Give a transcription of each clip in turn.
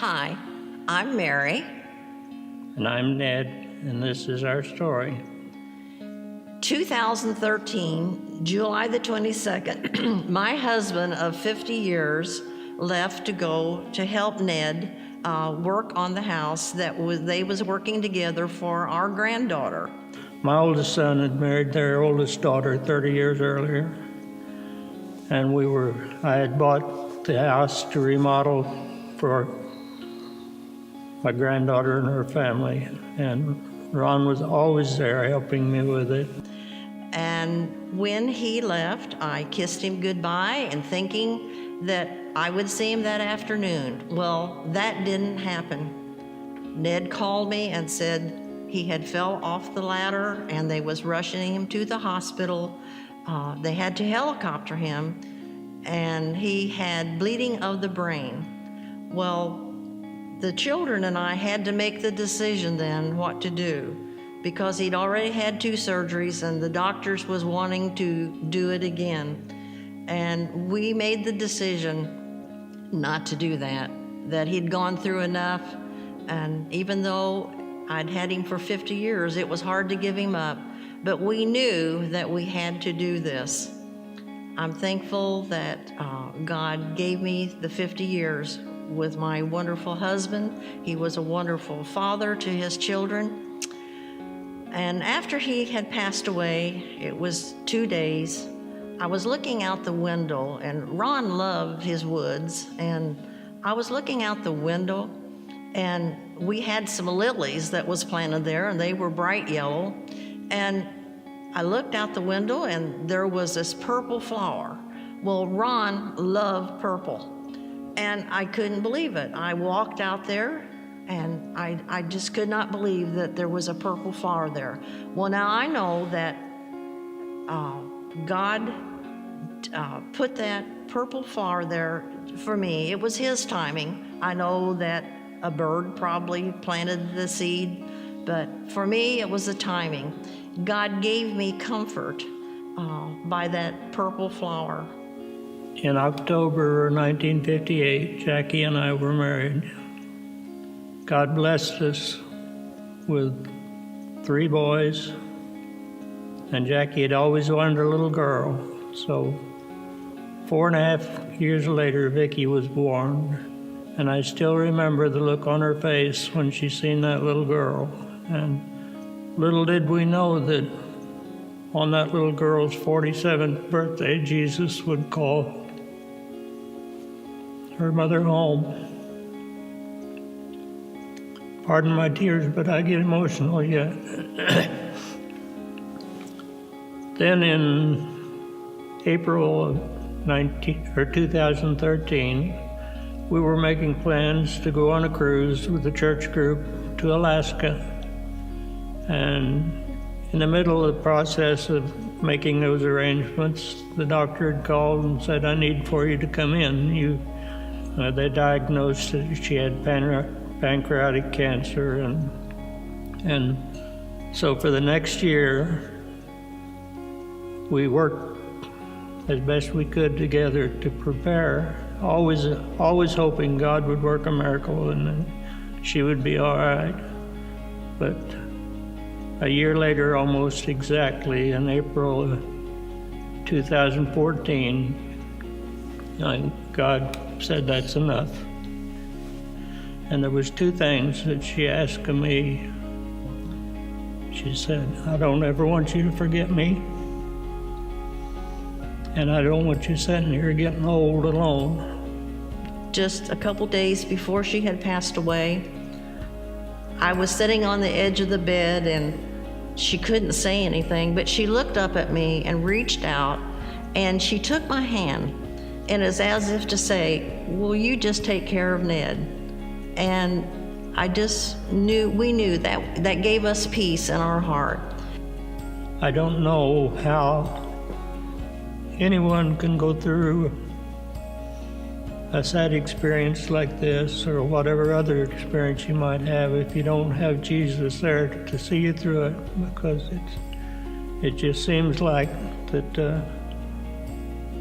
Hi, I'm Mary. And I'm Ned, and this is our story. 2013, July the 22nd, my husband of 50 years left to go to help Ned work on the house that they was working together for our granddaughter. My oldest son had married their oldest daughter 30 years earlier, and I had bought the house to remodel for my granddaughter and her family, and Ron was always there helping me with it. And when he left, I kissed him goodbye and thinking that I would see him that afternoon. Well, that didn't happen. Ned called me and said he had fell off the ladder and they was rushing him to the hospital. They had to helicopter him, and he had bleeding of the brain. Well, the children and I had to make the decision then what to do, because he'd already had 2 surgeries and the doctors was wanting to do it again. And we made the decision not to do that he'd gone through enough. And even though I'd had him for 50 years, it was hard to give him up. But we knew that we had to do this. I'm thankful that God gave me the 50 years with my wonderful husband. He was a wonderful father to his children. And after he had passed away, it was 2 days, I was looking out the window, and Ron loved his woods, and I was looking out the window, and we had some lilies that was planted there, and they were bright yellow. And I looked out the window, and there was this purple flower. Well, Ron loved purple, and I couldn't believe it. I walked out there, and I just could not believe that there was a purple flower there. Well, now I know that God put that purple flower there for me. It was His timing. I know that a bird probably planted the seed, but for me, it was the timing. God gave me comfort by that purple flower. In October 1958, Jackie and I were married. God blessed us with 3 boys, and Jackie had always wanted a little girl. So 4.5 years later, Vicki was born, and I still remember the look on her face when she seen that little girl. And little did we know that on that little girl's 47th birthday, Jesus would call her mother home. Pardon my tears, but I get emotional yet. Then in April of 2013, we were making plans to go on a cruise with the church group to Alaska. And in the middle of the process of making those arrangements, the doctor had called and said, "I need for you to come in." They diagnosed that she had pancreatic cancer, and so for the next year, we worked as best we could together to prepare, always hoping God would work a miracle and then she would be all right. But a year later, almost exactly, in April of 2014, God said, "That's enough." And there was 2 things that she asked of me. She said, "I don't ever want you to forget me, and I don't want you sitting here getting old alone." Just a couple days before she had passed away, I was sitting on the edge of the bed, and she couldn't say anything, but she looked up at me and reached out, and she took my hand, and it's as if to say, "Will you just take care of Ned?" And I just we knew that gave us peace in our heart. I don't know how anyone can go through a sad experience like this, or whatever other experience you might have, if you don't have Jesus there to see you through it, because it just seems like that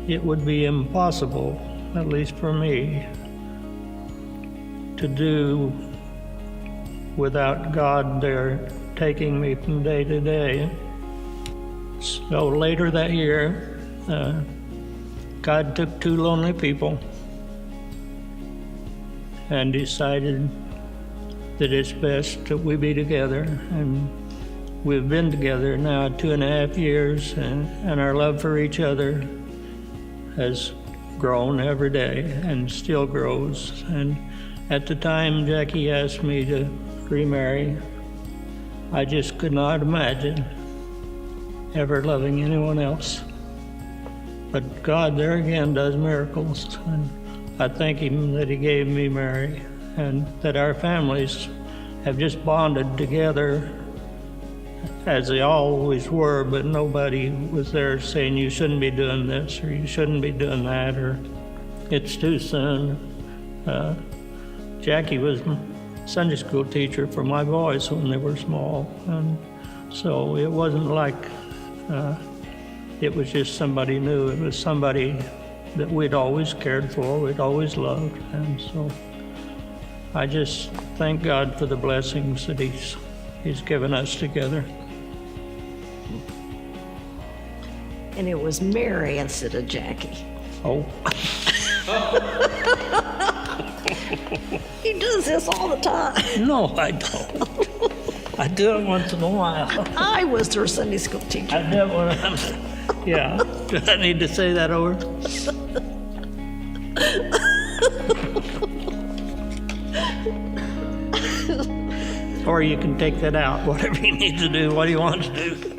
it would be impossible, at least for me, to do without God there taking me from day to day. So later that year, God took two lonely people and decided that it's best that we be together. And we've been together now 2.5 years, and our love for each other has grown every day and still grows. And at the time Jackie asked me to remarry, I just could not imagine ever loving anyone else. But God there again does miracles, and I thank Him that He gave me Mary, and that our families have just bonded together as they always were, but nobody was there saying you shouldn't be doing this or you shouldn't be doing that or it's too soon. Jackie was Sunday school teacher for my boys when they were small, and so it wasn't like it was just somebody new. It was somebody that we'd always cared for, we'd always loved, and so I just thank God for the blessings that He's given us together. And it was Mary instead of Jackie. Oh. He does this all the time. No, I don't. I do it once in a while. I was her Sunday school teacher. I do it when I'm, yeah. Do I need to say that over? Or you can take that out, whatever you need to do. What do you want to do?